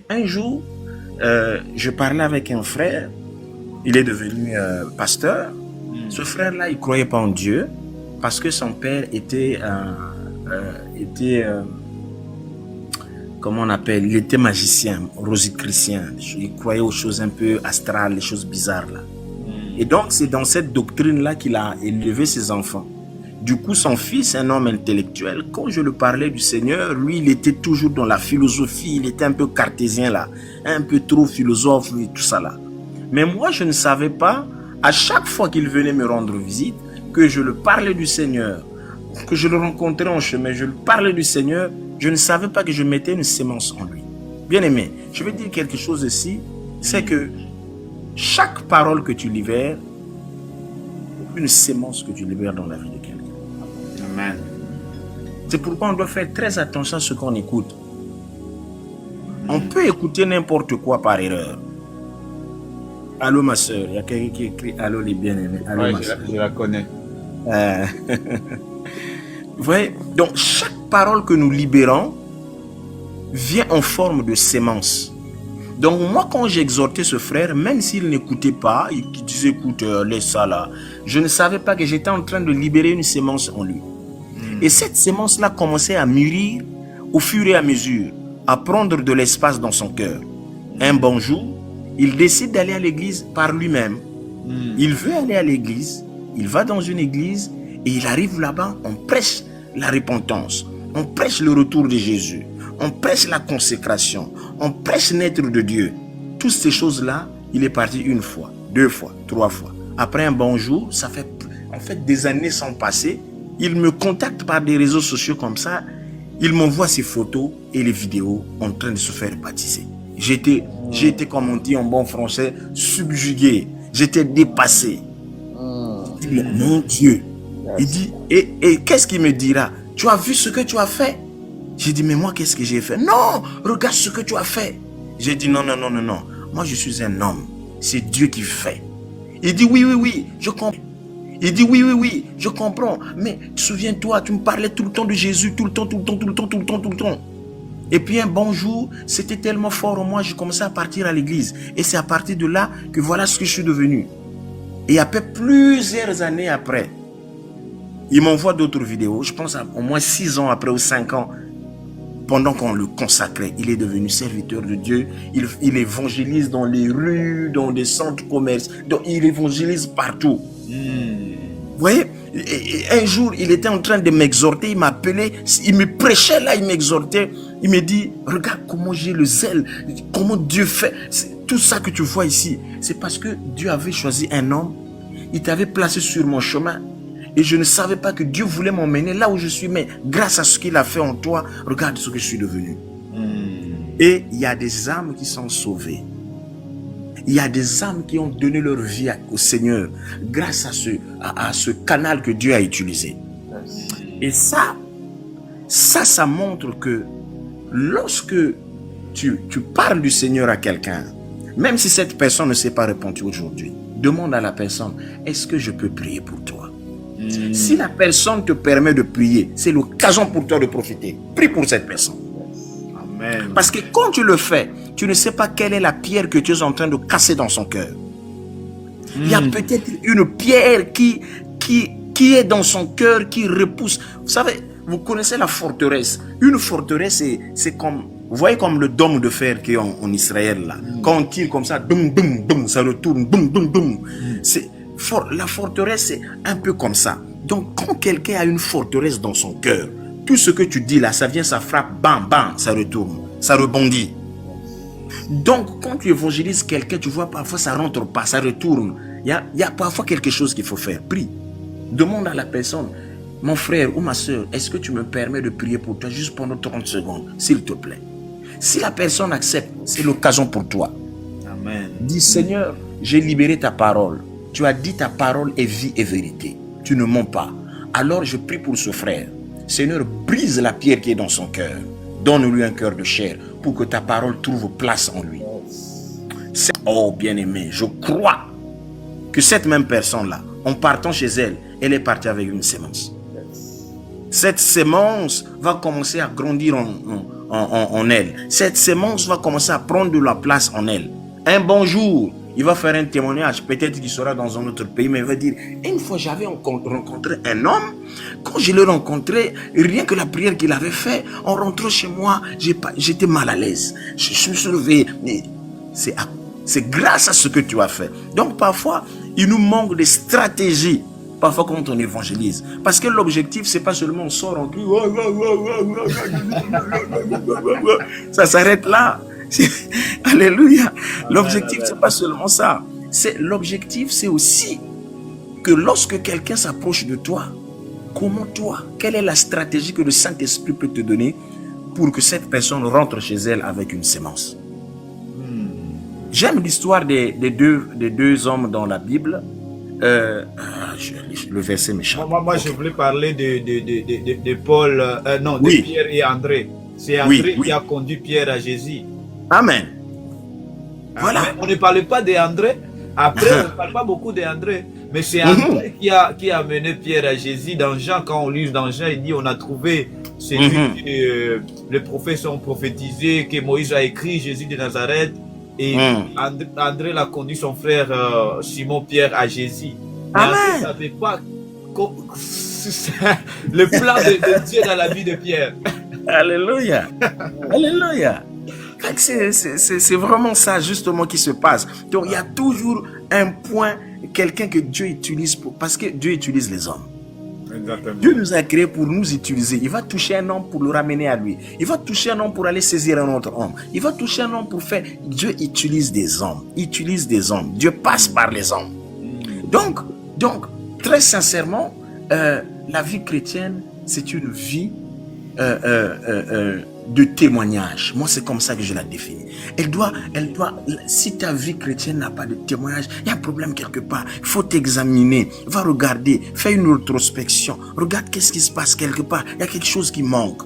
Un jour, je parlais avec un frère, il est devenu pasteur. Ce frère-là, il ne croyait pas en Dieu parce que son père était comment on appelle, il était magicien, rosicrucien. Il croyait aux choses un peu astrales, les choses bizarres là. Et donc, c'est dans cette doctrine-là qu'il a élevé ses enfants. Du coup, son fils, un homme intellectuel, quand je lui parlais du Seigneur, lui, il était toujours dans la philosophie, il était un peu cartésien là, un peu trop philosophe et tout ça là. Mais moi, je ne savais pas, à chaque fois qu'il venait me rendre visite, que je lui parlais du Seigneur, que je le rencontrais en chemin, je lui parlais du Seigneur, je ne savais pas que je mettais une sémence en lui. Bien aimé, je vais dire quelque chose ici, c'est que chaque parole que tu libères, une sémence que tu libères dans la vie de quelqu'un. Amen. C'est pourquoi on doit faire très attention à ce qu'on écoute. On peut écouter n'importe quoi par erreur. Allô ma soeur, il y a quelqu'un qui écrit allô les bien-aimés. Allô Ouais, ma soeur. je la connais. Vous voyez, donc chaque parole que nous libérons vient en forme de sémence. Donc moi, quand j'exhortais ce frère, même s'il n'écoutait pas, il disait écoute, laisse ça là, je ne savais pas que j'étais en train de libérer une sémence en lui. Et cette sémence-là commençait à mûrir au fur et à mesure, à prendre de l'espace dans son cœur. Un bon jour, il décide d'aller à l'église par lui-même. Il veut aller à l'église, il va dans une église et il arrive là-bas, on prêche la repentance, on prêche le retour de Jésus, on prêche la consécration, on prêche naître de Dieu. Toutes ces choses-là, il est parti une fois, deux fois, trois fois. Après un bon jour, ça fait en fait des années sont passées. Il me contacte par des réseaux sociaux comme ça. Il m'envoie ses photos et les vidéos en train de se faire baptiser. J'étais, comme on dit en bon français, subjugué. J'étais dépassé. Je dis, mon Dieu. Il dit, et qu'est-ce qu'il me dira? Tu as vu ce que tu as fait? J'ai dit, mais moi, qu'est-ce que j'ai fait? Non, regarde ce que tu as fait. J'ai dit, non. Moi, je suis un homme. C'est Dieu qui fait. Il dit, oui, je comprends. Il dit, oui, je comprends. Mais souviens-toi, tu me parlais tout le temps de Jésus, tout le temps. Et puis un bon jour, c'était tellement fort en moi, j'ai commencé à partir à l'église. Et c'est à partir de là que voilà ce que je suis devenu. Et après plusieurs années après, il m'envoie d'autres vidéos. Je pense au moins 6 ans après ou 5 ans, pendant qu'on le consacrait, il est devenu serviteur de Dieu. Il évangélise dans les rues, dans des centres commerciaux. Il évangélise partout. Vous voyez, et un jour, il était en train de m'exhorter, il m'appelait, il me prêchait là, il m'exhortait. Il me dit, regarde comment j'ai le zèle, comment Dieu fait. Tout ça que tu vois ici, c'est parce que Dieu avait choisi un homme, il t'avait placé sur mon chemin. Et je ne savais pas que Dieu voulait m'emmener là où je suis, mais grâce à ce qu'il a fait en toi, regarde ce que je suis devenu. Et il y a des âmes qui sont sauvées. Il y a des âmes qui ont donné leur vie au Seigneur grâce à ce canal que Dieu a utilisé. Et ça montre que lorsque tu parles du Seigneur à quelqu'un, même si cette personne ne s'est pas repentie aujourd'hui, demande à la personne, est-ce que je peux prier pour toi? Si la personne te permet de prier, c'est l'occasion pour toi de profiter. Prie pour cette personne. Amen. Parce que quand tu le fais, tu ne sais pas quelle est la pierre que tu es en train de casser dans son cœur. Il y a peut-être une pierre qui est dans son cœur, qui repousse. Vous savez, vous connaissez la forteresse. Une forteresse, c'est comme, vous voyez comme le dôme de fer qui est en Israël là. Quand on tire comme ça, boum, boum, boum, ça retourne, boum, boum, boum. La forteresse, c'est un peu comme ça. Donc, quand quelqu'un a une forteresse dans son cœur, tout ce que tu dis là, ça vient, ça frappe, bam, bam, ça retourne, ça rebondit. Donc, quand tu évangélises quelqu'un, tu vois, parfois ça rentre pas, ça retourne. Il y a parfois quelque chose qu'il faut faire. Prie. Demande à la personne, mon frère ou ma soeur, est-ce que tu me permets de prier pour toi juste pendant 30 secondes, s'il te plaît? Si la personne accepte, c'est l'occasion pour toi. Amen. Dis, Seigneur, j'ai libéré ta parole. Tu as dit ta parole est vie et vérité. Tu ne mens pas. Alors je prie pour ce frère. Seigneur, brise la pierre qui est dans son cœur. Donne-lui un cœur de chair pour que ta parole trouve place en lui. Oh bien-aimé, je crois que cette même personne-là, en partant chez elle, elle est partie avec une sémence. Cette sémence va commencer à grandir en elle. Cette sémence va commencer à prendre de la place en elle. Un bon jour, il va faire un témoignage. Peut-être qu'il sera dans un autre pays, mais il va dire, une fois j'avais rencontré un homme. Quand je l'ai rencontré, rien que la prière qu'il avait fait, en rentrant chez moi, j'étais mal à l'aise. Je me suis levé. C'est grâce à ce que tu as fait. Donc parfois, il nous manque des stratégies. Parfois quand on évangélise. Parce que l'objectif, c'est pas seulement on sort en cri. Ça s'arrête là. Alléluia. L'objectif, c'est pas seulement ça. L'objectif, c'est aussi que lorsque quelqu'un s'approche de toi, comment toi, quelle est la stratégie que le Saint-Esprit peut te donner pour que cette personne rentre chez elle avec une sémence. J'aime l'histoire des deux hommes dans la Bible. Le verset m'échappe. Moi, je voulais parler de Paul, non, de Pierre et André. C'est André qui a conduit Pierre à Jésus. Amen. Voilà. On ne parle pas d'André. Après, on ne parle pas beaucoup d'André. Mais c'est André qui a mené Pierre à Jésus. Dans Jean, quand on lit dans Jean, il dit on a trouvé celui que les prophètes ont prophétisé, que Moïse a écrit, Jésus de Nazareth. Et André l'a conduit son frère Simon Pierre à Jésus. Mais André ne savait pas le plan de Dieu dans la vie de Pierre. Alléluia. Alléluia. C'est vraiment ça justement qui se passe. Donc il y a toujours un point, quelqu'un que Dieu utilise parce que Dieu utilise les hommes. Exactement. Dieu nous a créés pour nous utiliser. Il va toucher un homme pour le ramener à lui. Il va toucher un homme pour aller saisir un autre homme. Il va toucher un homme pour faire... Dieu utilise des hommes. Utilise des hommes. Dieu passe par les hommes. Donc très sincèrement, la vie chrétienne, c'est une vie de témoignage. Moi, c'est comme ça que je la définis. Si ta vie chrétienne n'a pas de témoignage, il y a un problème quelque part. Il faut t'examiner, va regarder, fais une introspection. Regarde qu'est-ce qui se passe quelque part. Il y a quelque chose qui manque.